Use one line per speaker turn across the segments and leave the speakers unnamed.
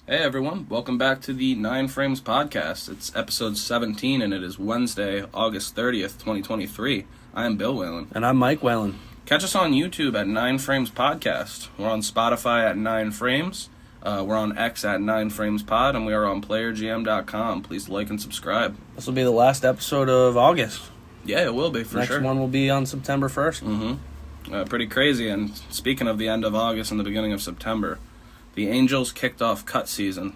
Hey everyone, welcome back to the 9 Frames podcast. It's episode 17 and it is Wednesday, August 30th, 2023. I am Bill Whalen.
And I'm Mike Whalen.
Catch us on YouTube at 9 Frames Podcast. We're on Spotify at 9 Frames. We're on X at 9 Frames Pod, and we are on PlayerGM.com. Please like and subscribe.
This will be the last episode of August.
Yeah, it will be, for sure.
Next one will be on September 1st.
Pretty crazy, and speaking of the end of August and the beginning of September, the Angels kicked off cut season.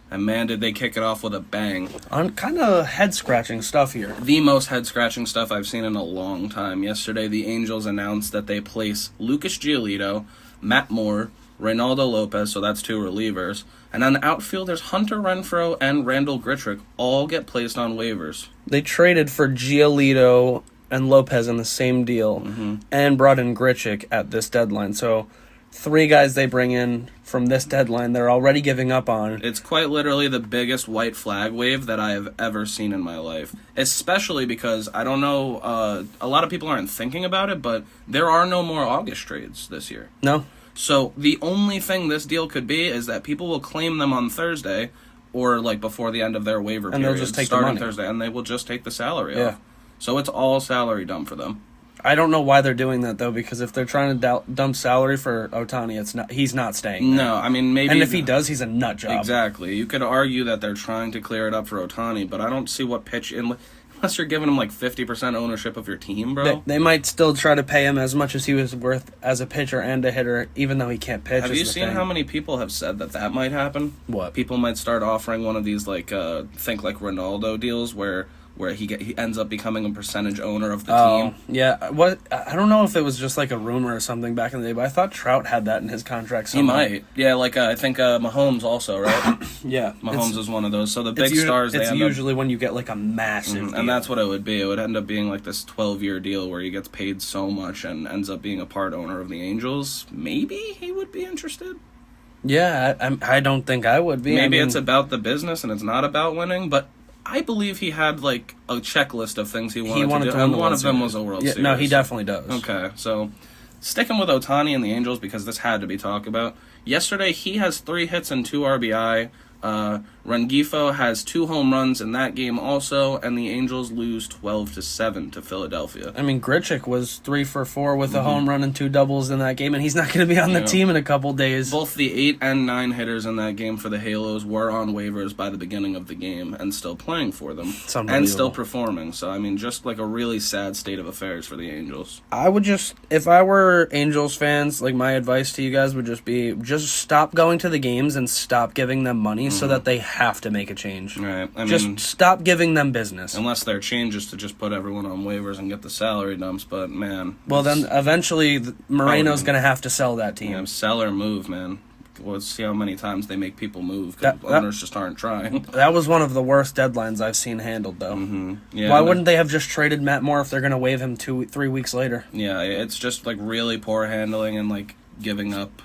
And man, did they kick it off with a bang.
On kind of head-scratching stuff here.
The most head-scratching stuff I've seen in a long time. Yesterday, the Angels announced that they place Lucas Giolito, Matt Moore, Reynaldo Lopez, so that's 2 relievers, and on the outfielders, Hunter Renfroe and Randall Grichuk all get placed on waivers.
They traded for Giolito and Lopez in the same deal and brought in Grichuk at this deadline. So 3 guys they bring in from this deadline they're already giving up on.
It's quite literally the biggest white flag wave that I have ever seen in my life. Especially because, I don't know, a lot of people aren't thinking about it, but there are no more August trades this year.
No.
So the only thing this deal could be is that people will claim them on Thursday or like before the end of their waiver
and
period.
they'll just take
starting
the money.
Thursday, and they will just take the salary off. So it's all salary dump for them.
I don't know why they're doing that, though, because if they're trying to dump salary for Ohtani, he's not staying there.
No, I mean, maybe...
And if he does, he's a nut job.
Exactly. You could argue that they're trying to clear it up for Ohtani, but I don't see what pitch... Unless you're giving him like 50% ownership of your team, bro.
They might still try to pay him as much as he was worth as a pitcher and a hitter, even though he can't pitch.
Have you seen how many people have said that might happen?
What?
People might start offering one of these, think like Ronaldo deals where he ends up becoming a percentage owner of the team.
Yeah. I don't know if it was just like a rumor or something back in the day, but I thought Trout had that in his contract somewhere.
He might. Yeah, I think Mahomes also, right?
Yeah.
Mahomes is one of those. So the big stars,
it's usually when you get like a massive deal.
And that's what it would be. It would end up being like this 12-year deal where he gets paid so much and ends up being a part owner of the Angels. Maybe he would be interested.
Yeah, I don't think I would be.
Maybe it's about the business and it's not about winning, but I believe he had like a checklist of things he wanted to do, and one of them was a World Series.
No, he definitely does.
Okay, so sticking with Ohtani and the Angels because this had to be talked about. Yesterday, he has 3 hits and 2 RBI. Rengifo has 2 home runs in that game also, and the Angels lose 12-7 to Philadelphia.
I mean, Grichuk was 3 for 4 with a home run and 2 doubles in that game, and he's not going to be on the team in a couple days.
Both the 8 and 9 hitters in that game for the Halos were on waivers by the beginning of the game and still playing for them and still performing. So, I mean, just like a really sad state of affairs for the Angels.
I would if I were Angels fans, like my advice to you guys would just be, just stop going to the games and stop giving them money so that they have to make a change.
Right. I mean,
just stop giving them business.
Unless their change is to just put everyone on waivers and get the salary dumps, but man.
Well, then eventually Moreno's going to have to sell that team.
Yeah, sell or move, man. Let's see how many times they make people move, because owners just aren't trying.
That was one of the worst deadlines I've seen handled, though.
Yeah,
why wouldn't they have just traded Matt Moore if they're going to waive him 3 weeks later?
Yeah, it's just like really poor handling and like giving up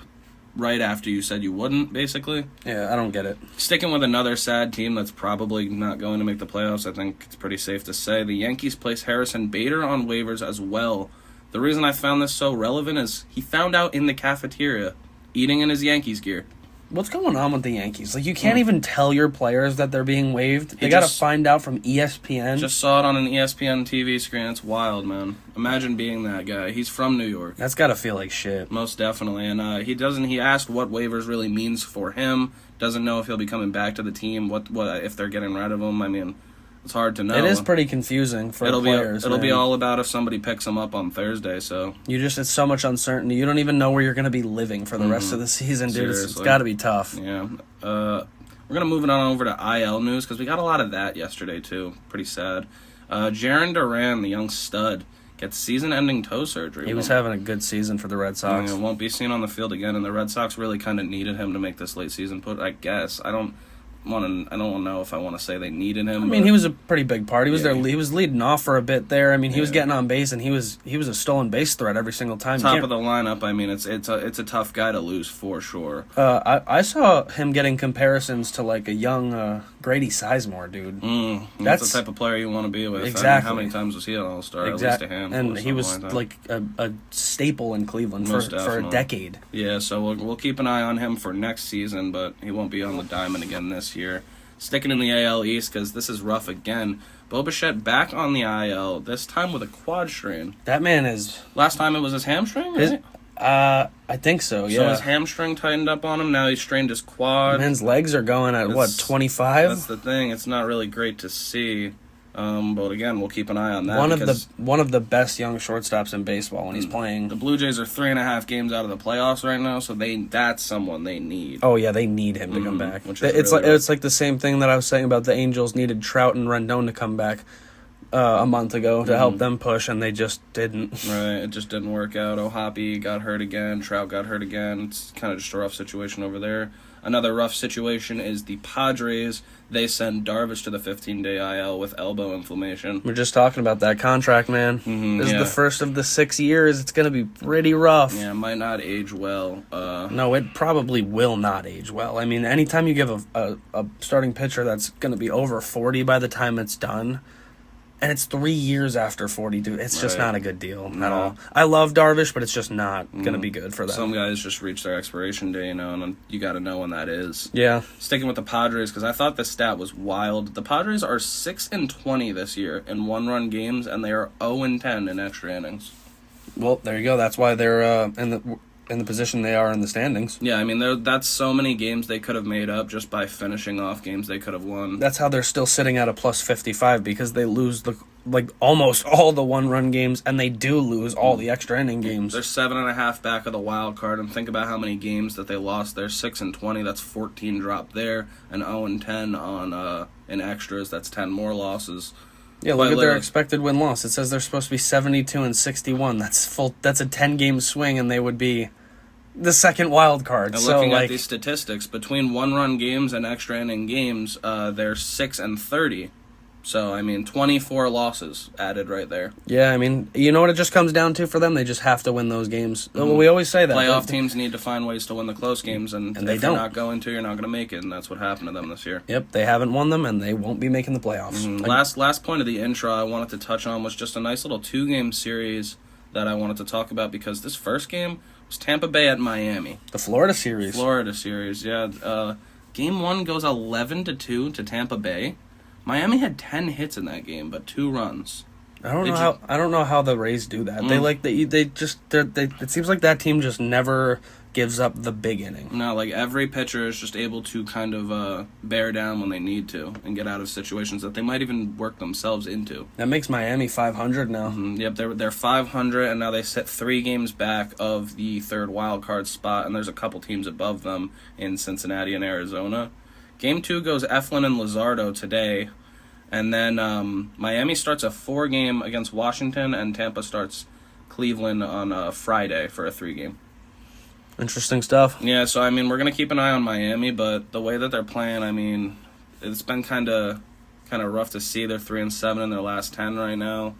right after you said you wouldn't, basically.
Yeah, I don't get it.
Sticking with another sad team that's probably not going to make the playoffs, I think it's pretty safe to say. The Yankees place Harrison Bader on waivers as well. The reason I found this so relevant is he found out in the cafeteria, eating in his Yankees gear.
What's going on with the Yankees? Like, you can't even tell your players that they're being waived. They got to find out from ESPN.
Just saw it on an ESPN TV screen. It's wild, man. Imagine being that guy. He's from New York.
That's got to feel like shit.
Most definitely. And he asked what waivers really means for him. Doesn't know if he'll be coming back to the team. What if they're getting rid of him. I mean, it's hard to know.
It is pretty confusing for players.
It'll be all about if somebody picks him up on Thursday. So
it's so much uncertainty. You don't even know where you're going to be living for the rest of the season, dude. It's got to be tough.
Yeah. We're gonna move it on over to IL news because we got a lot of that yesterday too. Pretty sad. Jarren Duran, the young stud, gets season-ending toe surgery.
He was having a good season for the Red Sox.
Won't be seen on the field again, and the Red Sox really kind of needed him to make this late season put. I guess don't know if I want to say they needed him.
I mean, he was a pretty big part. He was
Yeah.
He was leading off for a bit there. I mean, he was
Yeah.
getting on base, and he was a stolen base threat every single time.
Top of the lineup. I mean, it's a tough guy to lose for sure.
I saw him getting comparisons to like a young Grady Sizemore, dude.
That's the type of player you want to be with.
Exactly.
I mean, how many times was he an All-Star? At least a handful.
And he was
like that.
like a staple in Cleveland for a
definitely.
decade.
Yeah, so we'll keep an eye on him for next season, but he won't be on the diamond again this year. Sticking in the AL East, because this is rough again. Bo Bichette back on the IL, this time with a quad strain.
That man is...
Last time it was his hamstring, right?
I think so, yeah.
So his hamstring tightened up on him, now he's strained his quad.
Man's legs are going at, 25?
That's the thing, it's not really great to see. But again, we'll keep an eye on that.
One of the best young shortstops in baseball when he's playing.
The Blue Jays are 3.5 games out of the playoffs right now, so that's someone they need.
Oh yeah, they need him to come back.
Which is
It's like the same thing that I was saying about the Angels needed Trout and Rendon to come back a month ago to help them push, and they just didn't.
Right, it just didn't work out. O'Hoppe got hurt again. Trout got hurt again. It's kind of just a rough situation over there. Another rough situation is the Padres. They send Darvish to the 15-day IL with elbow inflammation.
We're just talking about that contract, man. This is the first of the 6 years. It's going to be pretty rough.
Yeah, it might not age well.
No, it probably will not age well. I mean, anytime you give a starting pitcher that's going to be over 40 by the time it's done, and it's 3 years after 42, it's just not a good deal at all. I love Darvish, but it's just not going to be good for them.
Some guys just reach their expiration day, and you got to know when that is.
Yeah.
Sticking with the Padres, because I thought the stat was wild. The Padres are 6-20 this year in one-run games, and they are 0-10 in extra innings.
Well, there you go. That's why they're in the position they are in the standings.
Yeah, I mean, that's so many games they could have made up just by finishing off games they could have won.
That's how they're still sitting at a plus 55, because they lose almost all the one-run games, and they do lose all the extra inning games.
They're 7.5 back of the wild card, and think about how many games that they lost. They're 6-20. That's 14 drop there, and 0-10 on in extras. That's 10 more losses.
Yeah, look at their expected win-loss. It says they're supposed to be 72-61. That's a 10-game swing, and they would be the second wild card.
And looking at these statistics, between one-run games and extra inning games, they're 6-30. So, I mean, 24 losses added right there.
Yeah, I mean, you know what it just comes down to for them? They just have to win those games. We always say that.
Playoff teams need to find ways to win the close games, and
they
if
don't.
you're not going to, you're not going to make it, and that's what happened to them this year.
Yep, they haven't won them, and they won't be making the playoffs.
Last point of the intro I wanted to touch on was just a nice little 2-game series that I wanted to talk about, because this first game was Tampa Bay at Miami.
The Florida series.
Yeah. Game 1 goes 11-2 to Tampa Bay. Miami had 10 hits in that game, but 2 runs.
I don't know how the Rays do that. It seems like that team just never gives up the big inning.
No, like every pitcher is just able to kind of bear down when they need to and get out of situations that they might even work themselves into.
That makes Miami 500 now.
Yep, they're 500, and now they sit 3 games back of the third wild card spot, and there's a couple teams above them in Cincinnati and Arizona. Game 2 goes Eflin and Luzardo today, and then Miami starts a 4-game against Washington, and Tampa starts Cleveland on Friday for a 3-game.
Interesting stuff.
Yeah, so, I mean, we're going to keep an eye on Miami, but the way that they're playing, I mean, it's been kind of rough to see. They're 3-7 in their last 10 right now.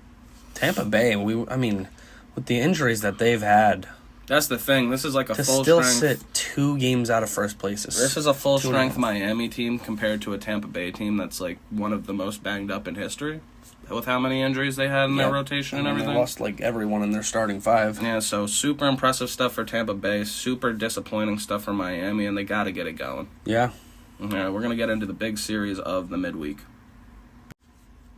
Tampa Bay, with the injuries that they've had...
That's the thing. This is like a full
still
strength.
sit 2 games out of first place.
This is a full strength Miami team compared to a Tampa Bay team that's like one of the most banged up in history, with how many injuries they had in their rotation and everything.
They lost like everyone in their starting 5.
Yeah, so super impressive stuff for Tampa Bay, super disappointing stuff for Miami, and they got to get it going.
Yeah.
Yeah, we're gonna get into the big series of the midweek.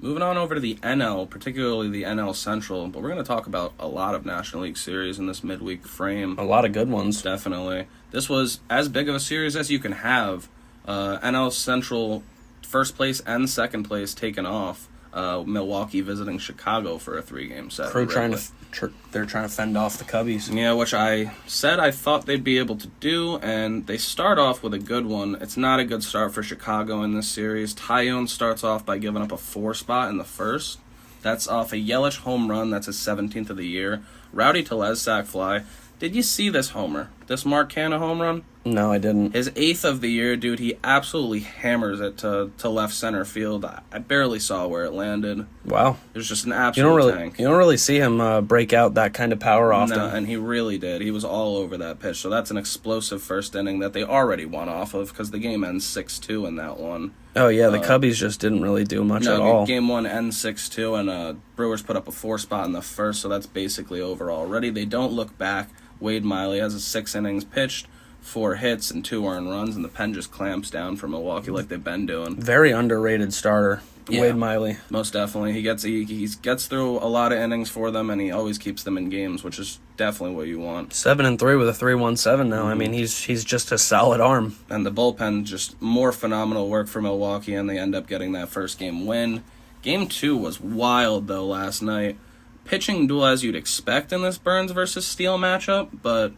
Moving on over to the NL, particularly the NL Central, but we're going to talk about a lot of National League series in this midweek frame.
A lot of good ones.
Definitely. This was as big of a series as you can have. NL Central, first place and second place taken off. Milwaukee visiting Chicago for a 3-game set.
They're trying to fend off the Cubbies.
Yeah, which I said I thought they'd be able to do, and they start off with a good one. It's not a good start for Chicago in this series. Tyone starts off by giving up a 4 spot in the first. That's off a Yelich home run. That's his 17th of the year. Rowdy Tellez sac fly. Did you see this homer? This Mark Canha home run?
No, I didn't.
His 8th of the year, dude. He absolutely hammers it to left center field. I barely saw where it landed.
Wow.
It was just an absolute tank.
You don't really see him break out that kind of power often.
No, and he really did. He was all over that pitch. So that's an explosive first inning that they already won off of because the game ends 6-2 in that one.
Oh, yeah, the Cubbies just didn't really do much at all.
Game 1 ends 6-2, and Brewers put up a 4 spot in the first, so that's basically over already. They don't look back. Wade Miley has 6 innings pitched, 4 hits, and 2 earned runs, and the pen just clamps down for Milwaukee like they've been doing.
Very underrated starter, Wade Miley.
Most definitely. He gets through a lot of innings for them, and he always keeps them in games, which is definitely what you want.
7-3 with a 3.17 now. I mean, he's just a solid arm.
And the bullpen, just more phenomenal work for Milwaukee, and they end up getting that first game win. Game 2 was wild, though, last night. Pitching duel as you'd expect in this Burns versus Steele matchup, but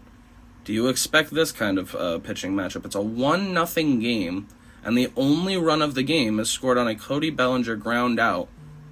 do you expect this kind of pitching matchup? It's a 1-0 game, and the only run of the game is scored on a Cody Bellinger ground out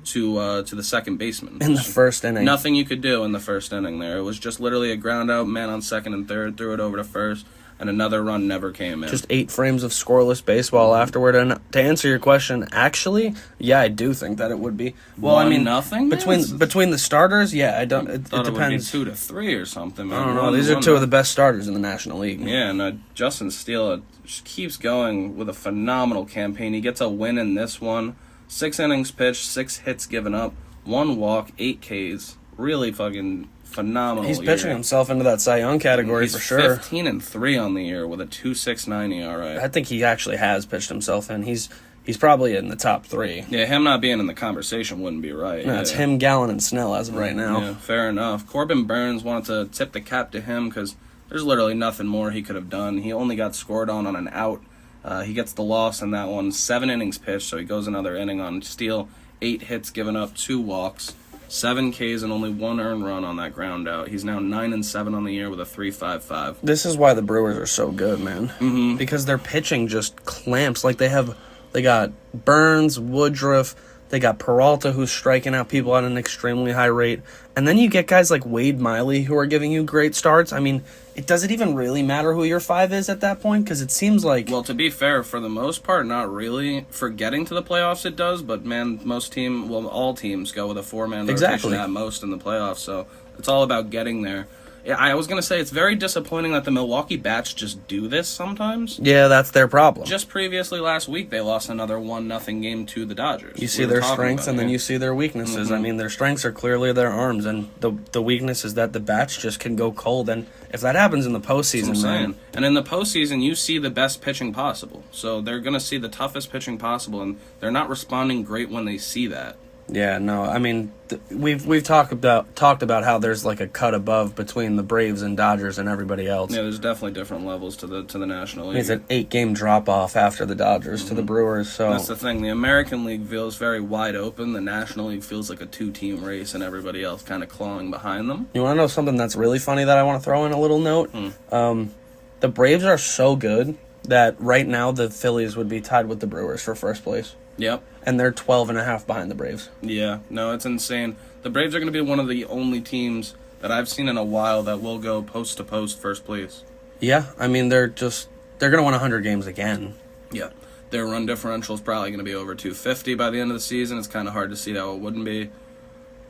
to the second baseman.
In the first inning.
Nothing you could do in the first inning there. It was just literally a ground out, man on second and third, threw it over to first, and another run never came in.
Just 8 frames of scoreless baseball afterward. And to answer your question, actually, yeah, I do think that it would be. Well, I mean,
nothing
between the starters, yeah, I don't. It
thought
depends.
It would be 2-3 or something. Man.
I don't know. These are 2 of the best starters in the National League.
Yeah, and Justin Steele just keeps going with a phenomenal campaign. He gets a win in this one. 6 innings pitched, 6 hits given up, 1 walk, 8 Ks. Really fucking phenomenal.
He's pitching himself into that Cy Young category for sure.
15-3 on the year with a 2.69 ERA.
I think he actually has pitched himself in. He's probably in the top 3.
Yeah, him not being in the conversation wouldn't be right.
No, it's him, Gallen, and Snell as of right now.
Yeah, fair enough. Corbin Burns wanted to tip the cap to him because there's literally nothing more he could have done. He only got scored on an out. He gets the loss in that one. 7 innings pitched, so he goes another inning on Steele. 8 hits given up, 2 walks, 7 Ks, and only 1 earned run on that ground out. He's now 9-7 on the year with a 3.55.
This is why the Brewers are so good, man.
Mm-hmm.
Because their pitching just clamps. Like they got Burns, Woodruff, they got Peralta who's striking out people at an extremely high rate, and then you get guys like Wade Miley who are giving you great starts. I mean, does it even really matter who your 5 is at that point? Because it seems like...
Well, to be fair, for the most part, not really. For getting to the playoffs, it does, but man, all teams go with a 4-man rotation at most in the playoffs, so it's all about getting there. Yeah, I was going to say, it's very disappointing that the Milwaukee Bats just do this sometimes.
Yeah, that's their problem.
Just previously last week, they lost another 1-0 game to the Dodgers.
You see their strengths, and then you see their weaknesses. Mm-hmm. I mean, their strengths are clearly their arms, and the weakness is that the Bats just can go cold. And if that happens in the postseason, man...
And in the postseason, you see the best pitching possible. So they're going to see the toughest pitching possible, and they're not responding great when they see that.
Yeah, no, I mean, we've talked about how there's like a cut above between the Braves and Dodgers and everybody else.
Yeah, there's definitely different levels to the National League.
It's an 8-game drop off after the Dodgers to the Brewers. So
that's the thing. The American League feels very wide open. The National League feels like a 2-team race, and everybody else kind of clawing behind them.
You want to know something that's really funny that I want to throw in a little note? The Braves are so good that right now the Phillies would be tied with the Brewers for first place.
Yep.
And they're 12.5 behind the Braves.
Yeah, no, it's insane. The Braves are going to be one of the only teams that I've seen in a while that will go post to post first place.
Yeah, I mean, they're going to win 100 games again.
Yeah. Their run differential is probably going to be over 250 by the end of the season. It's kind of hard to see how it wouldn't be.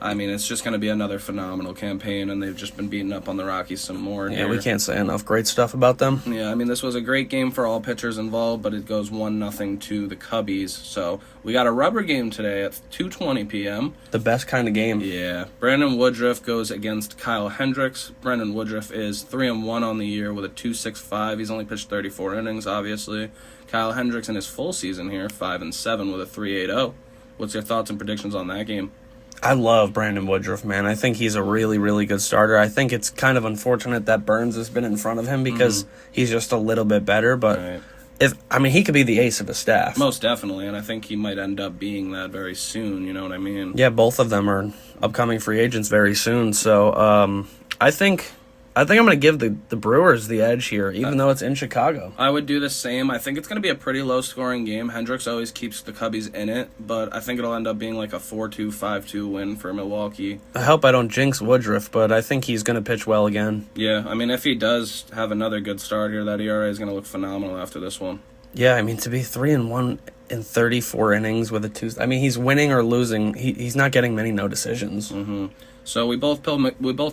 I mean, it's just going to be another phenomenal campaign, and they've just been beating up on the Rockies some more.
Yeah, we can't say enough great stuff about them.
Yeah, I mean, this was a great game for all pitchers involved, but it goes 1-0 to the Cubbies. So we got a rubber game today at 2:20 p.m.
The best kind of game.
Yeah. Brandon Woodruff goes against Kyle Hendricks. Brandon Woodruff is 3-1 on the year with a 2.65. He's only pitched 34 innings, obviously. Kyle Hendricks in his full season here, 5-7 with a 3.80. What's your thoughts and predictions on that game?
I love Brandon Woodruff, man. I think he's a really, really good starter. I think it's kind of unfortunate that Burns has been in front of him because he's just a little bit better. But he could be the ace of his staff.
Most definitely, and I think he might end up being that very soon. You know what I mean?
Yeah, both of them are upcoming free agents very soon. So I think I think I'm going to give the Brewers the edge here, even though it's in Chicago.
I would do the same. I think it's going to be a pretty low-scoring game. Hendricks always keeps the Cubbies in it, but I think it'll end up being like a 4-2, 5-2 win for Milwaukee.
I hope I don't jinx Woodruff, but I think he's going to pitch well again.
Yeah, I mean, if he does have another good start here, that ERA is going to look phenomenal after this one.
Yeah, I mean, to be 3-1 in 34 innings with a 2... I mean, he's winning or losing. He's not getting many no decisions.
Mm-hmm. So we both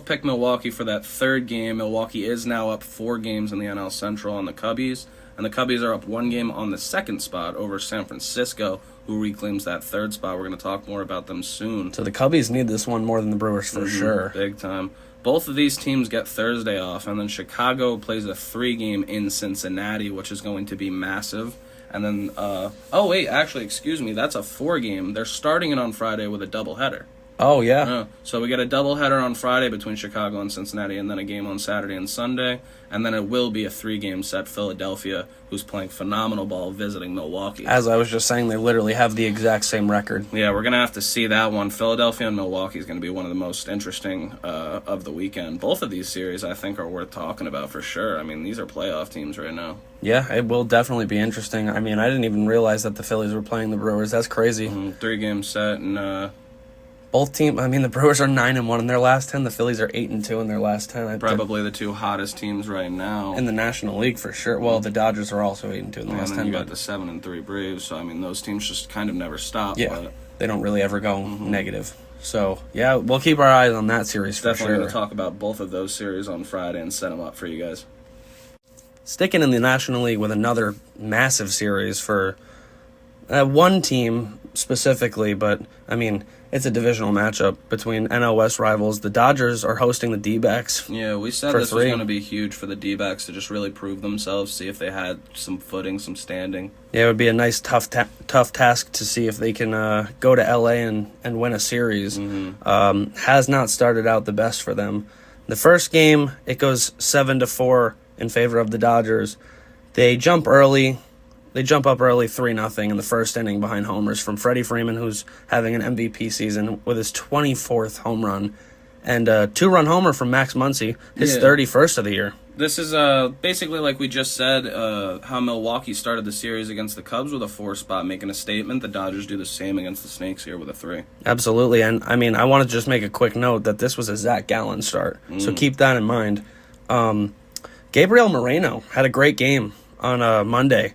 picked Milwaukee for that third game. Milwaukee is now up 4 games in the NL Central on the Cubbies, and the Cubbies are up 1 game on the second spot over San Francisco, who reclaims that third spot. We're going to talk more about them soon.
So the Cubbies need this one more than the Brewers for sure.
Big time. Both of these teams get Thursday off, and then Chicago plays a 3-game in Cincinnati, which is going to be massive. And then, excuse me, that's a 4-game. They're starting it on Friday with a doubleheader.
Oh, yeah.
So we get a doubleheader on Friday between Chicago and Cincinnati, and then a game on Saturday and Sunday. And then it will be a 3-game set. Philadelphia, who's playing phenomenal ball, visiting Milwaukee.
As I was just saying, they literally have the exact same record.
Yeah, we're going to have to see that one. Philadelphia and Milwaukee is going to be one of the most interesting of the weekend. Both of these series, I think, are worth talking about for sure. I mean, these are playoff teams right now.
Yeah, it will definitely be interesting. I mean, I didn't even realize that the Phillies were playing the Brewers. That's crazy.
3-game set, and...
both teams, I mean, the Brewers are 9-1 in their last 10. The Phillies are 8-2 in their last 10.
Probably the 2 hottest teams right now.
In the National League, for sure. Well, the Dodgers are also 8-2 in the last 10.
And then you got the 7-3 Braves, so, I mean, those teams just kind of never stop.
Yeah,
but
they don't really ever go negative. So, yeah, we'll keep our eyes on that series for sure.
Definitely going to talk about both of those series on Friday and set them up for you guys.
Sticking in the National League with another massive series for one team specifically, but, I mean, it's a divisional matchup between NL West rivals. The Dodgers are hosting the D-backs.
Yeah, we said this was going to be huge for the D-backs to just really prove themselves, see if they had some footing, some standing.
Yeah, it would be a nice, tough task to see if they can go to L.A. and win a series. Has not started out the best for them. The first game, it goes 7-4 in favor of the Dodgers. They jump early. They jump up early 3-0 in the first inning behind homers from Freddie Freeman, who's having an MVP season with his 24th home run, and a 2-run homer from Max Muncy, his 31st of the year.
This is basically, like we just said, how Milwaukee started the series against the Cubs with a 4 spot, making a statement. The Dodgers do the same against the Snakes here with a 3.
Absolutely, and I mean, I want to just make a quick note that this was a Zach Gallen start, so keep that in mind. Gabriel Moreno had a great game on Monday.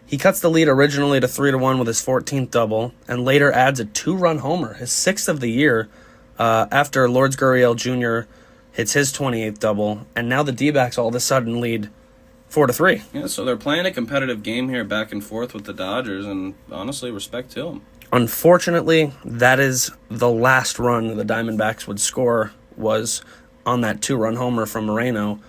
He cuts the lead originally to 3-1 with his 14th double, and later adds a 2-run homer, his 6th of the year, after Lourdes Gurriel Jr. hits his 28th double, and now the D-backs all of a sudden lead 4-3.
Yeah, so they're playing a competitive game here back and forth with the Dodgers, and honestly, respect to them.
Unfortunately, that is the last run the Diamondbacks would score was on that 2-run homer from Moreno.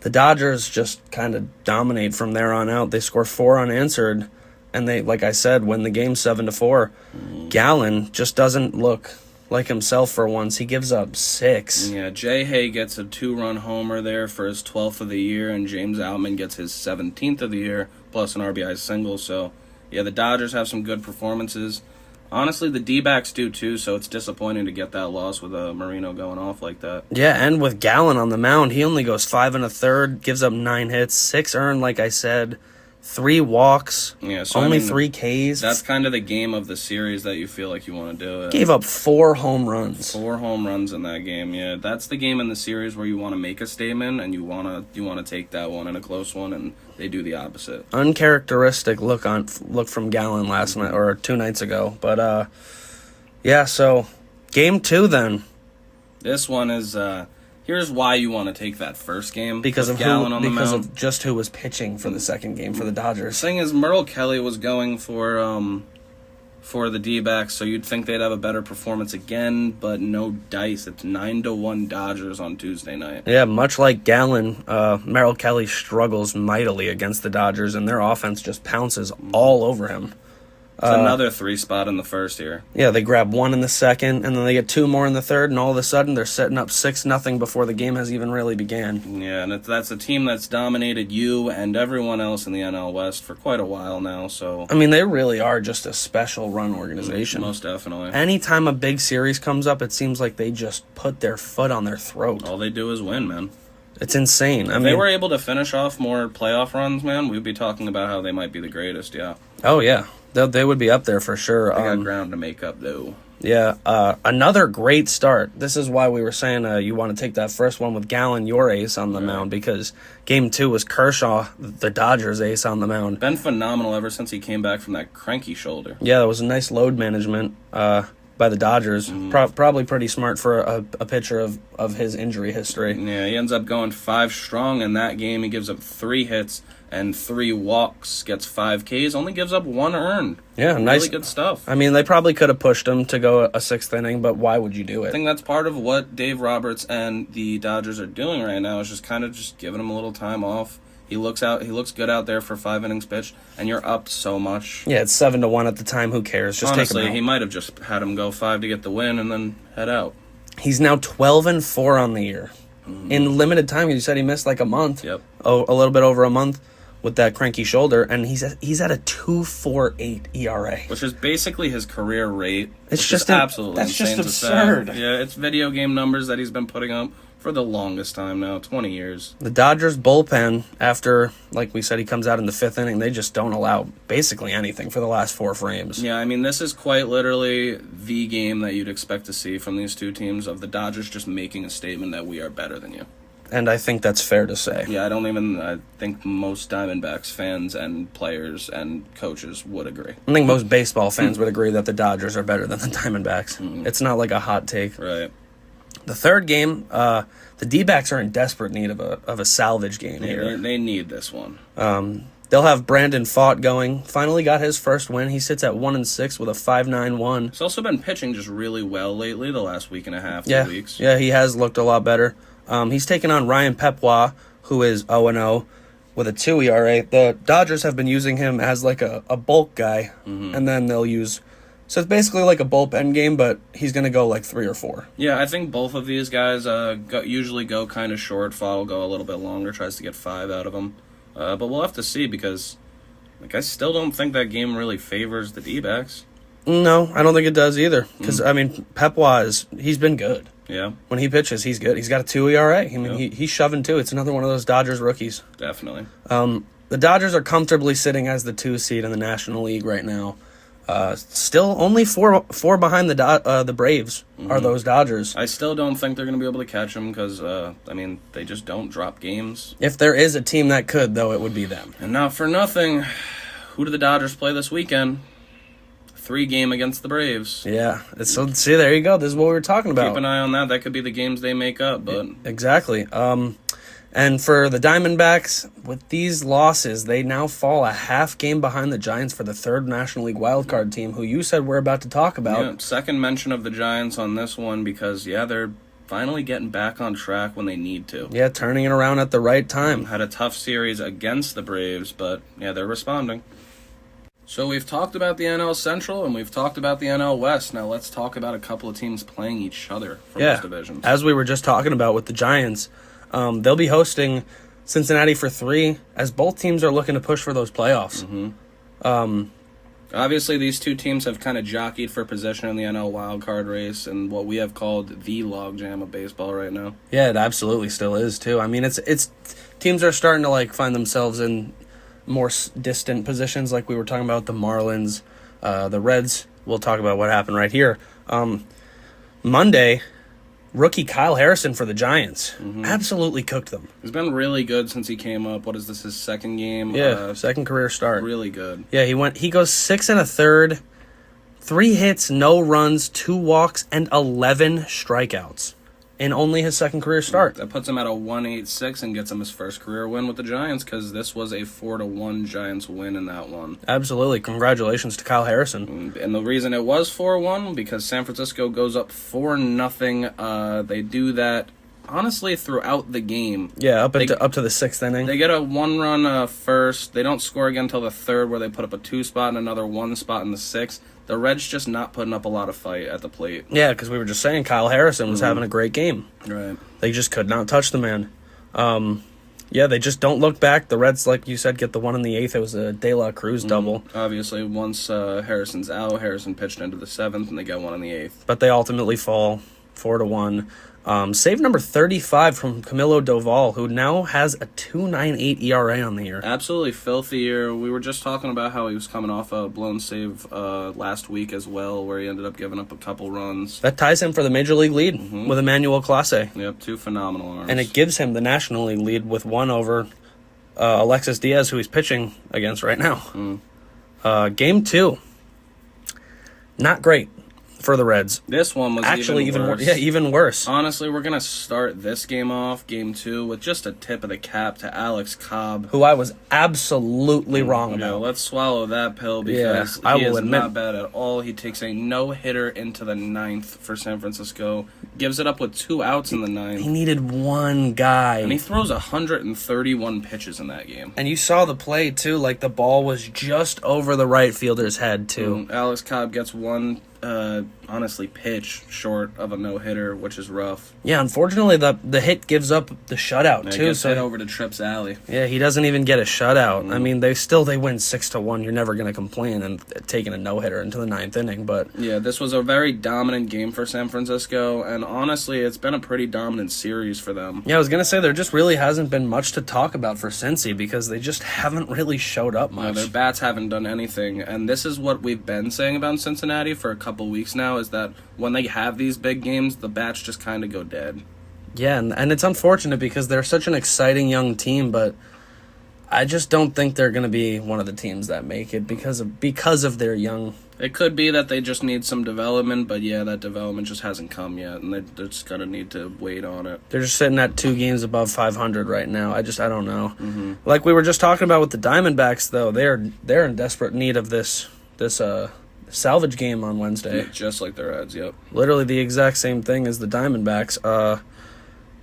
The Dodgers just kind of dominate from there on out. They score 4 unanswered, and they, like I said, win the game 7-4. Gallen just doesn't look like himself for once. He gives up 6.
Yeah, Jay Hay gets a 2-run homer there for his 12th of the year, and James Outman gets his 17th of the year, plus an RBI single. So, yeah, the Dodgers have some good performances. Honestly, the D-backs do too, so it's disappointing to get that loss with Moreno going off like that.
Yeah, and with Gallen on the mound, he only goes 5 1/3, gives up 9 hits, 6 earned, like I said, 3 walks, only 3 Ks.
That's kind of the game of the series that you feel like you want to do it.
Gave up 4 home runs.
4 home runs in that game, yeah. That's the game in the series where you want to make a statement and you want to take that one in a close one, and they do the opposite.
Uncharacteristic look from Gallen last night or 2 nights ago, but yeah. So game 2 then.
This one is here's why you want to take that first game
because of
Gallen on the mound.
Because of just who was pitching for the second game for the Dodgers.
The thing is, Merle Kelly was going for the D-backs, so you'd think they'd have a better performance again, but no dice. It's 9-1 Dodgers on Tuesday night.
Yeah, much like Gallen, Merrill Kelly struggles mightily against the Dodgers, and their offense just pounces all over him.
It's another 3 spot in the first here.
Yeah, they grab 1 in the second, and then they get 2 more in the third, and all of a sudden they're setting up 6-0 before the game has even really began.
Yeah, and that's a team that's dominated you and everyone else in the NL West for quite a while now. So
I mean, they really are just a special run organization.
Most definitely.
Anytime a big series comes up, it seems like they just put their foot on their throat.
All they do is win, man.
It's insane.
If they were able to finish off more playoff runs, man, we'd be talking about how they might be the greatest, yeah.
Oh, yeah. They would be up there for sure.
They got ground to make up, though.
Yeah, another great start. This is why we were saying you want to take that first one with Gallen, your ace, on the mound, because Game 2 was Kershaw, the Dodgers' ace, on the mound.
Been phenomenal ever since he came back from that cranky shoulder.
Yeah, that was a nice load management by the Dodgers. Probably pretty smart for a pitcher of his injury history.
Yeah, he ends up going 5 strong in that game. He gives up 3 hits and 3 walks, gets 5 Ks, only gives up 1 earned.
Yeah, nice.
Really good stuff.
I mean, they probably could have pushed him to go a 6th inning, but why would you do it?
I think that's part of what Dave Roberts and the Dodgers are doing right now, is just kind of just giving him a little time off. He looks good out there for 5 innings pitched, and you're up so much.
Yeah, it's 7-1 at the time. Who cares? Just
honestly,
take him out.
He might have just had him go 5 to get the win and then head out.
He's now 12-4 on the year. In limited time, you said he missed like a month.
Yep.
Oh, a little bit over a month with that cranky shoulder, and he's at a 2.48 ERA,
which is basically his career rate.
It's just
absolutely
that's
insane
just absurd.
To say. Yeah, it's video game numbers that he's been putting up for the longest time now, 20 years.
The Dodgers bullpen, after, like we said, he comes out in the 5th inning, they just don't allow basically anything for the last 4 frames.
Yeah, I mean, this is quite literally the game that you'd expect to see from these two teams, of the Dodgers just making a statement that we are better than you.
And I think that's fair to say.
Yeah, I think most Diamondbacks fans and players and coaches would agree.
I think most baseball fans would agree that the Dodgers are better than the Diamondbacks. It's not like a hot take.
Right.
The third game, the D-backs are in desperate need of a salvage game here.
They need this one.
They'll have Brandon Pfaadt going. Finally got his first win. He sits at 1-6 with a 5.91.
He's also been pitching just really well lately, the last week and a half, 2 weeks.
Yeah, he has looked a lot better. He's taken on Ryan Pepois, who is 0-0 with a 2 ERA. The Dodgers have been using him as like a bulk guy, and then they'll use... So it's basically like a bullpen game, but he's going to go like 3 or 4.
Yeah, I think both of these guys usually go kind of short. Pfaadt will go a little bit longer, tries to get 5 out of him. But we'll have to see, because I still don't think that game really favors the D-backs.
No, I don't think it does either. Because, I mean, Pepois, he's been good.
Yeah.
When he pitches, he's good. He's got a 2 ERA. I mean, he's shoving too. It's another one of those Dodgers rookies.
Definitely.
The Dodgers are comfortably sitting as the 2 seed in the National League right now. Still only four behind the Braves are those Dodgers.
I still don't think they're going to be able to catch them because, they just don't drop games.
If there is a team that could, though, it would be them.
And not for nothing, who do the Dodgers play this weekend? 3 game against the Braves.
Yeah. So, see, there you go. This is what we were talking about.
Keep an eye on that. That could be the games they make up. But
exactly. And for the Diamondbacks, with these losses, they now fall a half game behind the Giants for the 3rd National League wildcard team, who you said we're about to talk about.
Yeah, second mention of the Giants on this one because, they're finally getting back on track when they need to.
Yeah, turning it around at the right time.
Had a tough series against the Braves, but, they're responding. So we've talked about the NL Central and we've talked about the NL West. Now let's talk about a couple of teams playing each other from those divisions. As
we were just talking about with the Giants, they'll be hosting Cincinnati for 3, as both teams are looking to push for those playoffs.
Obviously, these two teams have kind of jockeyed for position in the NL wildcard race and what we have called the logjam of baseball right now.
Yeah, it absolutely still is too. I mean, it's teams are starting to find themselves in more distant positions, like we were talking about the Marlins, the Reds. We'll talk about what happened right here. Monday, rookie Kyle Harrison for the Giants absolutely cooked them.
He's been really good since he came up. What is this, his second game?
Yeah, second career start.
Really good.
Yeah, he goes 6 1/3, 3 hits, no runs, 2 walks, and 11 strikeouts in only his second career start.
That puts him at a 1.86 and gets him his first career win with the Giants, because this was a 4-1 Giants win in that one.
Absolutely. Congratulations to Kyle Harrison.
And the reason it was 4-1, because San Francisco goes up 4-0. They do that honestly throughout the game.
Yeah, up to the 6th inning.
They get a 1-run first. They don't score again until the 3rd, where they put up a 2 spot and another 1 spot in the 6th. The Reds just not putting up a lot of fight at the plate.
Yeah, because we were just saying Kyle Harrison was having a great game.
Right.
They just could not touch the man. Yeah, they just don't look back. The Reds, like you said, get the 1 in the 8th. It was a De La Cruz double.
Obviously, once Harrison's out, Harrison pitched into the 7th, and they get 1 in the 8th.
But they ultimately fall 4-1. Save number 35 from Camilo Doval, who now has a 2.98 ERA on the year.
Absolutely filthy year. We were just talking about how he was coming off a blown save last week as well, where he ended up giving up a couple runs.
That ties him for the major league lead with Emmanuel Clase.
Yep, 2 phenomenal arms.
And it gives him the National League lead with 1 over Alexis Diaz, who he's pitching against right now. Game 2, not great for the Reds.
This one was
actually
even worse.
Even worse.
Honestly, we're going to start this game off, Game 2, with just a tip of the cap to Alex Cobb.
Who I was absolutely wrong about.
Yeah, let's swallow that pill, because he is not bad at all. He takes a no-hitter into the 9th for San Francisco, gives it up with 2 outs in the 9th.
He needed one guy.
And he throws 131 pitches in that game.
And you saw the play, too. Like, the ball was just over the right fielder's head, too.
Alex Cobb gets one honestly pitch short of a no-hitter, which is rough.
Yeah, unfortunately, the hit gives up the shutout, too.
Gets hit over to Tripp's alley.
Yeah, he doesn't even get a shutout. I mean, they win 6-1. You're never going to complain and taking a no-hitter into the 9th inning, but...
Yeah, this was a very dominant game for San Francisco, and honestly, it's been a pretty dominant series for them.
Yeah, I was going to say, there just really hasn't been much to talk about for Cincy, because they just haven't really showed up much.
No, their bats haven't done anything, and this is what we've been saying about Cincinnati for a couple weeks now, is that when they have these big games, the bats just kind of go dead.
Yeah, and it's unfortunate because they're such an exciting young team, but I just don't think they're going to be one of the teams that make it because of their young.
It could be that they just need some development, but yeah, that development just hasn't come yet, and they're just going to need to wait on it.
They're just sitting at 2 games above 500 right now. I don't know. Like we were just talking about with the Diamondbacks, though, they're in desperate need of this salvage game on Wednesday.
Yeah, just like the Reds, yep.
Literally the exact same thing as the Diamondbacks.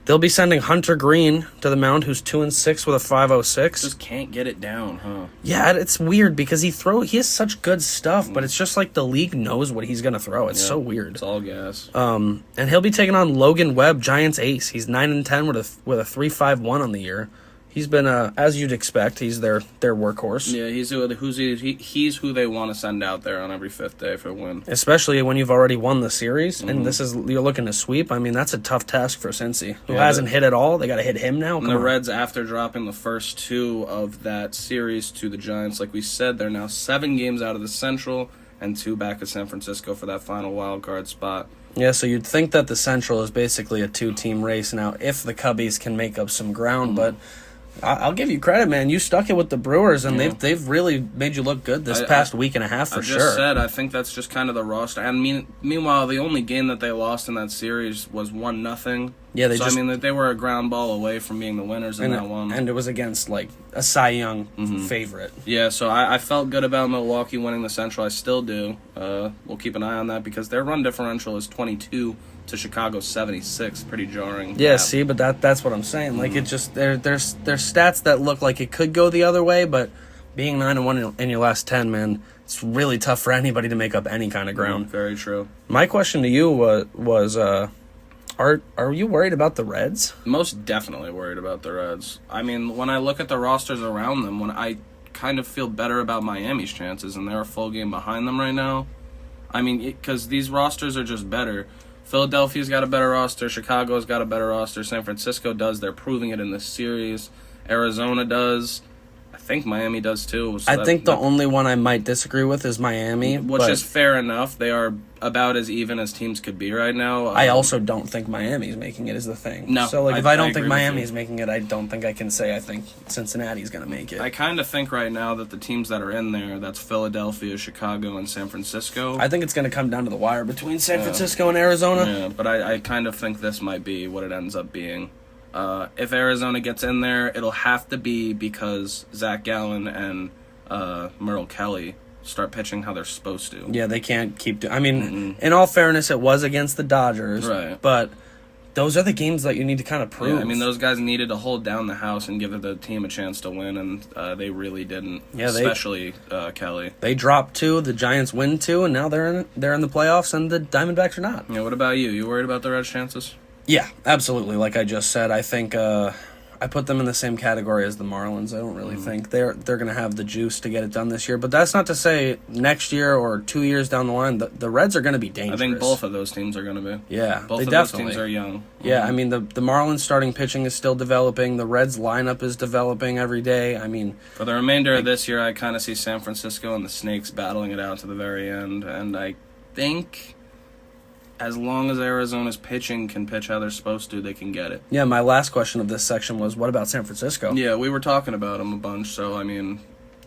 They'll be sending Hunter Green to the mound, who's 2-6 with a 5.06.
Just can't get it down, huh?
Yeah, it's weird because he has such good stuff, but it's just like the league knows what he's gonna throw. It's so weird.
It's all gas.
And he'll be taking on Logan Webb, Giants ace. He's 9-10 with a 3.51 on the year. He's been, as you'd expect, he's their workhorse.
Yeah, he's who they want to send out there on every 5th day for a win.
Especially when you've already won the series, and you're looking to sweep. I mean, that's a tough task for Cincy, who hasn't hit at all. They got to hit him now.
And the Reds, after dropping the first 2 of that series to the Giants, like we said, they're now 7 games out of the Central and 2 back at San Francisco for that final wild card spot.
Yeah, so you'd think that the Central is basically a 2-team race now if the Cubbies can make up some ground, but I'll give you credit, man. You stuck it with the Brewers, and they've really made you look good this past week and a half for sure. I just
said, I think that's just kind of the roster. And meanwhile, the only game that they lost in that series was 1-0.
Yeah,
they were a ground ball away from being the winners in that one.
And it was against, like, a Cy Young favorite.
Yeah, so I felt good about Milwaukee winning the Central. I still do. We'll keep an eye on that because their run differential is 22 to Chicago's 76. Pretty jarring.
Yeah, see, but that's what I'm saying. Like, it just there's stats that look like it could go the other way, but being 9-1 in your last 10, man, it's really tough for anybody to make up any kind of ground.
Very true.
My question to you was are you worried about the Reds?
Most definitely worried about the Reds. I mean, when I look at the rosters around them, when I kind of feel better about Miami's chances, and they're a full game behind them right now. I mean, because these rosters are just better. Philadelphia's got a better roster. Chicago's got a better roster. San Francisco does. They're proving it in this series. Arizona does. I think Miami does too. So
I think the only one I might disagree with is Miami.
Which is fair enough. They are about as even as teams could be right now.
I also don't think Miami's making it is the thing.
No.
So, like, if I don't think Miami's making it, I don't think I can say I think Cincinnati's going to make it.
I kind of think right now that the teams that are in there, that's Philadelphia, Chicago, and San Francisco.
I think it's going to come down to the wire between San Francisco and Arizona.
Yeah, but I kind of think this might be what it ends up being. If Arizona gets in there, it'll have to be because Zach Gallen and Merle Kelly start pitching how they're supposed to.
Yeah, they can't keep doing. I mean, in all fairness, it was against the Dodgers,
right?
But those are the games that you need to kind of prove.
Yeah, I mean, those guys needed to hold down the house and give the team a chance to win, and they really didn't. Yeah, especially Kelly.
They dropped 2, the Giants win 2, and now they're in the playoffs, and the Diamondbacks are not.
Yeah, what about you? You worried about the Reds' chances?
Yeah, absolutely. Like I just said, I think I put them in the same category as the Marlins. I don't really think they're going to have the juice to get it done this year. But that's not to say next year or 2 years down the line, the Reds are going to be dangerous.
I think both of those teams are going to be.
Yeah,
both of
those
teams are young.
Yeah, I mean, the Marlins starting pitching is still developing. The Reds lineup is developing every day. I mean,
for the remainder of this year, I kind of see San Francisco and the Snakes battling it out to the very end. And I think as long as Arizona's pitching can pitch how they're supposed to, they can get it.
Yeah, my last question of this section was, what about San Francisco?
Yeah, we were talking about them a bunch, so, I mean,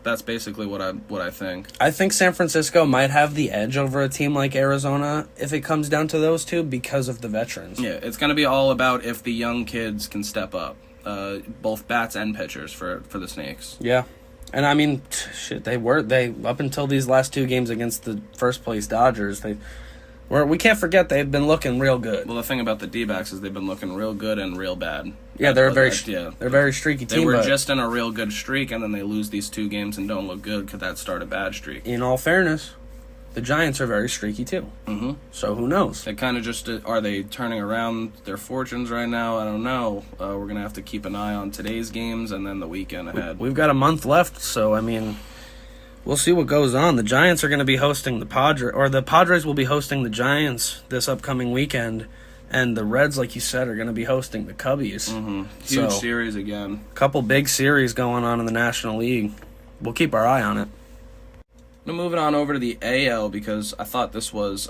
that's basically what I think.
I think San Francisco might have the edge over a team like Arizona if it comes down to those two because of the veterans.
Yeah, it's going to be all about if the young kids can step up, both bats and pitchers for the Snakes.
Yeah. And, I mean, shit, they up until these last 2 games against the first-place Dodgers, we can't forget they've been looking real good.
Well, the thing about the D-backs is they've been looking real good and real bad.
Yeah, they're a very streaky team.
They were just in a real good streak, and then they lose these 2 games and don't look good. Could that start a bad streak?
In all fairness, the Giants are very streaky too.
Mm-hmm.
So who knows?
They kind of just are they turning around their fortunes right now? I don't know. We're gonna have to keep an eye on today's games and then the weekend ahead.
We've got a month left, so I mean, we'll see what goes on. The Giants are going to be hosting the Padres will be hosting the Giants this upcoming weekend, and the Reds, like you said, are going to be hosting the Cubbies.
Mm-hmm. Huge series again.
A couple big series going on in the National League. We'll keep our eye on it.
Now moving on over to the AL, because I thought this was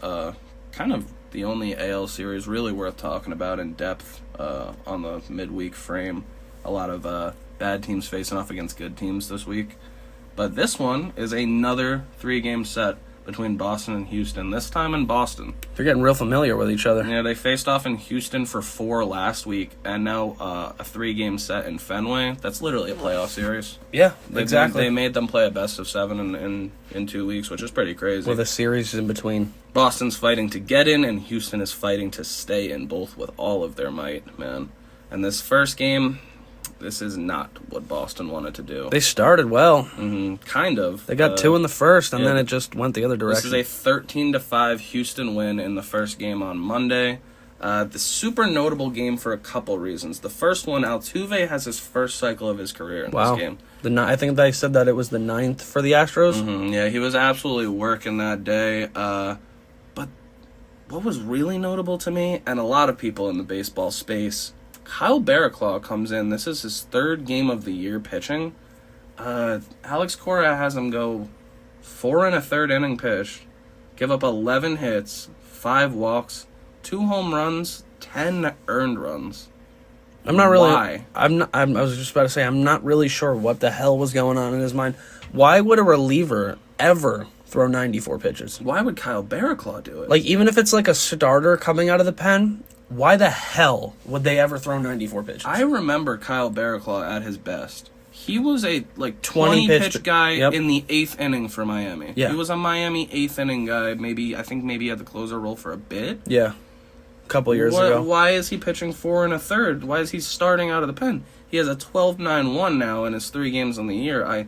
kind of the only AL series really worth talking about in depth on the midweek frame. A lot of bad teams facing off against good teams this week. But this one is another 3-game set between Boston and Houston, this time in Boston.
They're getting real familiar with each other.
Yeah, they faced off in Houston for 4 last week, and now a 3-game set in Fenway. That's literally a playoff series.
Yeah, exactly.
They made them play a best-of-7 in 2 weeks, which is pretty crazy.
With a series in between.
Boston's fighting to get in, and Houston is fighting to stay in, both with all of their might, man. And this first game, this is not what Boston wanted to do.
They started well.
Mm-hmm. Kind of.
They got 2 in the first, and then it just went the other direction.
This is a 13-5 Houston win in the first game on Monday. The super notable game for a couple reasons. The first one, Altuve has his first cycle of his career in this game.
I think they said that it was the 9th for the Astros.
Mm-hmm. Yeah, he was absolutely working that day. But what was really notable to me, and a lot of people in the baseball space, Kyle Barraclough comes in. This is his 3rd game of the year pitching. Alex Cora has him go 4 1/3 inning pitch, give up 11 hits, 5 walks, 2 home runs, 10 earned runs.
I'm not really.
Why?
I was just about to say I'm not really sure what the hell was going on in his mind. Why would a reliever ever throw 94 pitches?
Why would Kyle Barraclough do it?
Like, even if it's like a starter coming out of the pen, why the hell would they ever throw 94 pitches?
I remember Kyle Barraclough at his best. He was a 20-pitch guy in the 8th inning for Miami.
Yeah.
He was a Miami 8th inning guy. I think maybe he had the closer role for a bit.
Yeah. A couple years ago.
Why is he pitching 4 1/3? Why is he starting out of the pen? He has a 12.91 now in his 3 games on the year.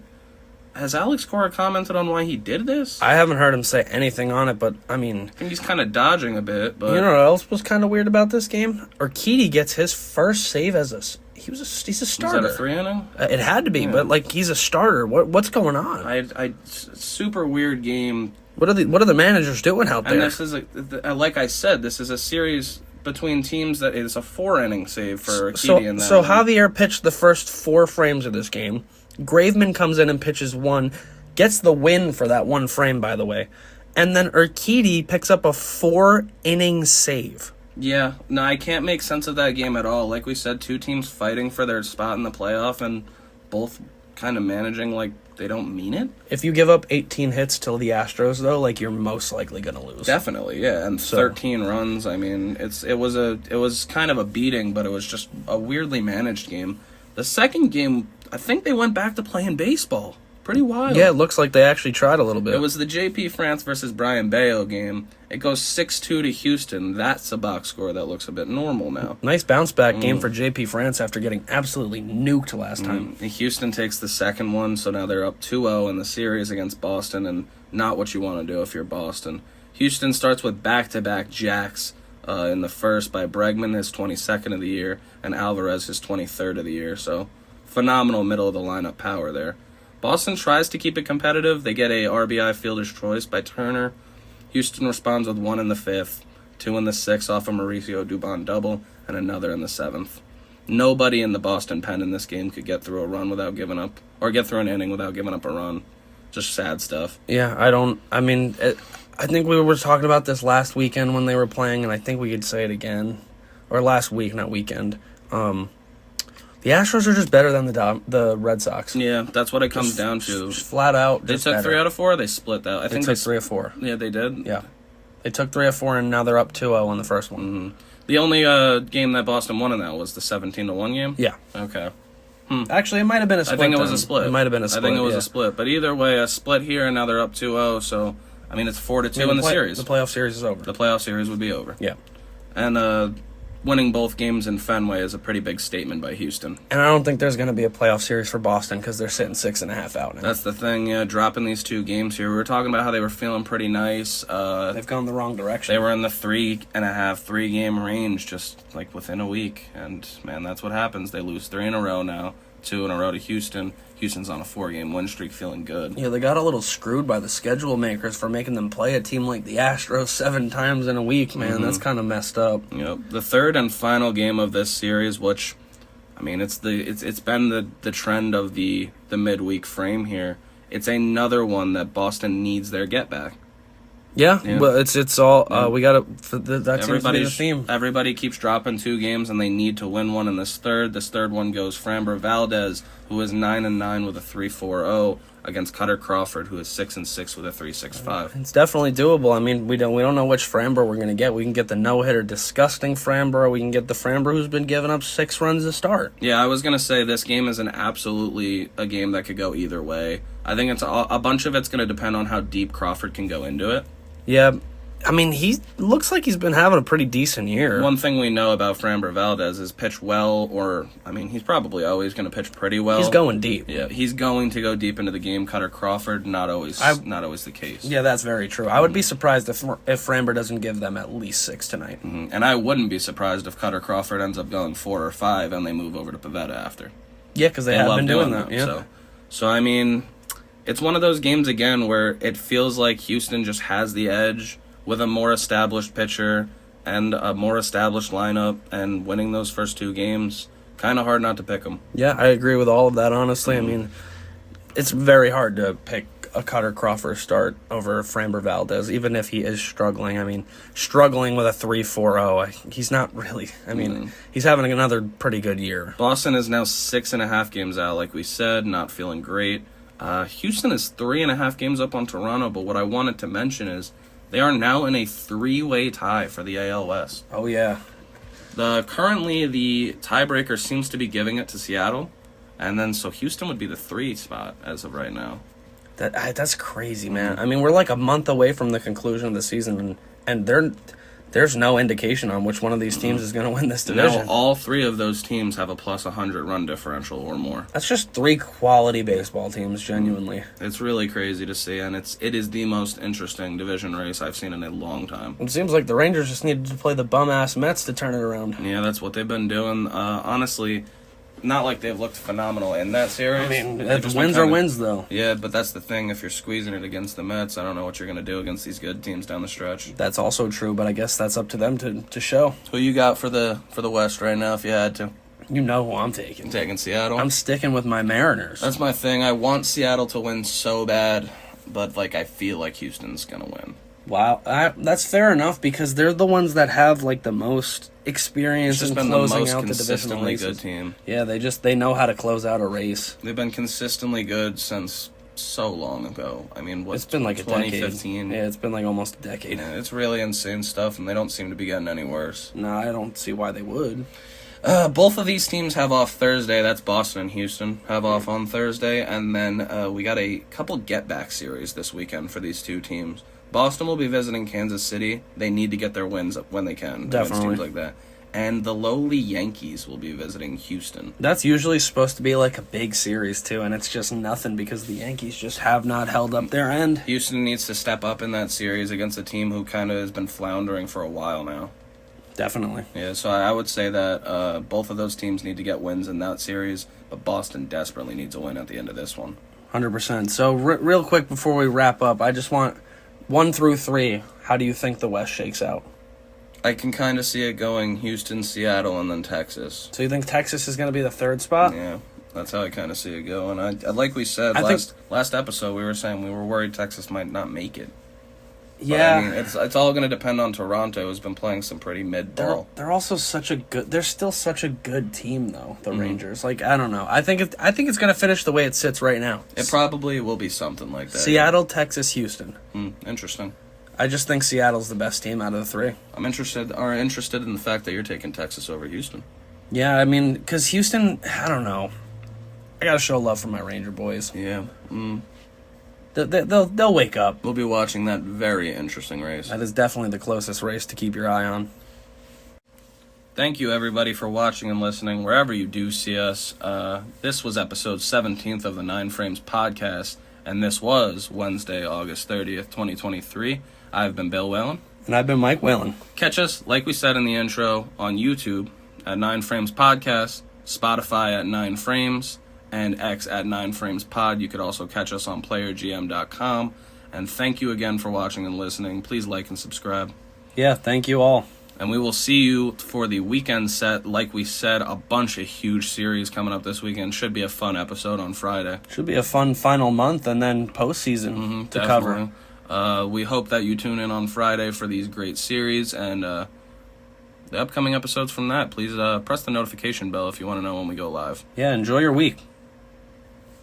Has Alex Cora commented on why he did this?
I haven't heard him say anything on it, but, I mean...
I think he's kind of dodging a bit, but...
You know what else was kind of weird about this game? Urquidy gets his first save as he's a starter.
Was that a 3-inning?
It had to be, but, he's a starter. What's going on?
Super weird game.
What are the managers doing out there?
And this is, like I said, this is a series between teams that is a 4-inning save for Urquidy in that.
So Javier pitched the first 4 frames of this game. Graveman comes in and pitches 1, gets the win for that 1 frame, by the way. And then Urquidy picks up a 4-inning save.
Yeah, no, I can't make sense of that game at all. Like we said, 2 teams fighting for their spot in the playoff and both kind of managing like they don't mean it.
If you give up 18 hits to the Astros, though, you're most likely going to lose.
Definitely, yeah. And 13 runs, I mean, it was kind of a beating, but it was just a weirdly managed game. The second game, I think they went back to playing baseball. Pretty wild.
Yeah, it looks like they actually tried a little bit.
It was the JP France versus Brian Bayo game. It goes 6-2 to Houston. That's a box score that looks a bit normal now.
Nice bounce back game for JP France after getting absolutely nuked last time.
Houston takes the second one, so now they're up 2-0 in the series against Boston, and not what you want to do if you're Boston. Houston starts with back-to-back jacks in the first by Bregman, his 22nd of the year, and Alvarez, his 23rd of the year. So phenomenal middle-of-the-lineup power there. Boston tries to keep it competitive. They get a RBI fielder's choice by Turner. Houston responds with 1 in the 5th, 2 in the 6th off a Mauricio Dubon double, and another in the 7th. Nobody in the Boston pen in this game could get through a run without giving up, or get through an inning without giving up a run. Just sad stuff.
Yeah, I think we were talking about this last weekend when they were playing, and I think we could say it again. Or last week, not weekend. The Astros are just better than the Red Sox.
Yeah, that's what it comes down to.
Just flat out.
They took 3 out of 4. Or they split that. I think
they took 3 of 4.
Yeah, they did.
Yeah, they took 3 of 4, and now they're up 2-0 in the first one.
Mm-hmm. The only game that Boston won in that was the 17-1 game.
Yeah.
Okay.
Actually, it might have been a split.
I think it was a split.
It might have been a split.
I think it was a split. But either way, a split here, and now they're up 2-0. So, I mean, it's 4-2 in the series.
The playoff series is over.
The playoff series would be over.
Yeah.
And winning both games in Fenway is a pretty big statement by Houston.
And I don't think there's going to be a playoff series for Boston because they're sitting 6.5 out now.
That's the thing, yeah, dropping these 2 games here. We were talking about how they were feeling pretty nice.
They've gone the wrong direction.
They were in the 3.5-3-game range just like within a week. And, man, that's what happens. They lose 3 in a row now, 2 in a row to Houston. Houston's on a 4-game win streak, feeling good.
Yeah, they got a little screwed by the schedule makers for making them play a team like the Astros 7 times in a week, man. That's kind of messed up.
Yep. The third and final game of this series, which, I mean, it's been the trend of the midweek frame here. It's another one that Boston needs their get back.
Yeah, but it's all we got to. That seems to be the theme.
Everybody keeps dropping 2 games, and they need to win one in this third. This third one goes Framber Valdez, who is 9-9 with a 3.40, against Cutter Crawford, who is 6-6 with a 3.65.
It's definitely doable. I mean, we don't know which Framber we're gonna get. We can get the no-hitter disgusting Framber, or we can get the Framber who's been giving up 6 runs to start.
Yeah, I was gonna say this game is absolutely a game that could go either way. I think it's a bunch of it's gonna depend on how deep Crawford can go into it.
Yeah, I mean, he looks like he's been having a pretty decent year.
One thing we know about Framber Valdez is pitch well, or, I mean, he's probably always going to pitch pretty well.
He's going deep.
Yeah, he's going to go deep into the game. Cutter Crawford, not always the case.
Yeah, that's very true. I would be surprised if Framber doesn't give them at least 6 tonight.
Mm-hmm. And I wouldn't be surprised if Cutter Crawford ends up going 4 or 5 and they move over to Pivetta after.
Yeah, because they have been doing that. Yeah.
So, I mean, it's one of those games, again, where it feels like Houston just has the edge with a more established pitcher and a more established lineup, and winning those first 2 games, kind of hard not to pick them.
Yeah, I agree with all of that, honestly. I mean, it's very hard to pick a Cutter Crawford start over Framber Valdez, even if he is struggling. I mean, struggling with a 3.40, he's not really. I mean, he's having another pretty good year.
Boston is now 6.5 games out, like we said, not feeling great. Houston is 3.5 games up on Toronto, but what I wanted to mention is they are now in a 3-way tie for the AL West.
Oh, yeah.
Currently, the tiebreaker seems to be giving it to Seattle, and then so Houston would be the 3 spot as of right now.
That's crazy, man. I mean, we're like a month away from the conclusion of the season, and there's no indication on which one of these teams is going to win this division.
No, all 3 of those teams have a plus 100 run differential or more.
That's just 3 quality baseball teams, genuinely.
It's really crazy to see, and it is the most interesting division race I've seen in a long time.
It seems like the Rangers just needed to play the bum-ass Mets to turn it around.
Yeah, that's what they've been doing. Honestly, not like they've looked phenomenal in that series.
I mean, wins are wins, though.
Yeah, but that's the thing. If you're squeezing it against the Mets, I don't know what you're going to do against these good teams down the stretch.
That's also true, but I guess that's up to them to show.
Who you got for the West right now, if you had to?
You know who I'm taking.
Taking Seattle?
I'm sticking with my Mariners.
That's my thing. I want Seattle to win so bad, but I feel like Houston's going to win.
Wow, that's fair enough because they're the ones that have the most experience in closing out the divisional races.
Good team.
Yeah, they know how to close out a race.
They've been consistently good since so long ago. I mean,
it's been like
2015?
Yeah, it's been almost a decade.
Yeah, it's really insane stuff, and they don't seem to be getting any worse.
No, I don't see why they would.
Both of these teams have off Thursday. That's Boston and Houston have off on Thursday. And then we got a couple get-back series this weekend for these two teams. Boston will be visiting Kansas City. They need to get their wins when they can against teams like that. And the lowly Yankees will be visiting Houston.
That's usually supposed to be like a big series, too, and it's just nothing because the Yankees just have not held up their end.
Houston needs to step up in that series against a team who kind of has been floundering for a while now.
Definitely.
Yeah, so I would say that both of those teams need to get wins in that series, but Boston desperately needs a win at the end of this one.
100%. So real quick before we wrap up, I just want 1 through 3. How do you think the West shakes out?
I can kind of see it going Houston, Seattle, and then Texas.
So you think Texas is going to be the third spot?
Yeah, that's how I kind of see it going. I like we said last episode, we were saying we were worried Texas might not make it.
Yeah,
but, I mean, it's all going to depend on Toronto, who's been playing some pretty mid ball.
They're also they're still such a good team though. The Rangers, like I don't know. I think it's going to finish the way it sits right now.
It probably will be something like that.
Seattle, Texas, Houston.
Interesting.
I just think Seattle's the best team out of the 3.
I'm interested in the fact that you're taking Texas over Houston.
Yeah, I mean, because Houston, I don't know. I gotta show love for my Ranger boys.
Yeah.
They'll wake up.
We'll be watching that very interesting race.
That is definitely the closest race to keep your eye on.
Thank you, everybody, for watching and listening, wherever you do see us. This was episode 17th of the 9 Frames podcast, and this was Wednesday, August 30th, 2023. I've been Bill Whalen.
And I've been Mike Whalen.
Catch us, like we said in the intro, on YouTube at 9 Frames Podcast, Spotify at 9 Frames, and X at 9 Frames Pod. You could also catch us on playergm.com. And thank you again for watching and listening. Please like and subscribe.
Yeah, thank you all.
And we will see you for the weekend set. Like we said, a bunch of huge series coming up this weekend. Should be a fun episode on Friday.
Should be a fun final month and then postseason to cover.
We hope that you tune in on Friday for these great series and the upcoming episodes from that. Please press the notification bell if you want to know when we go live.
Yeah, enjoy your week.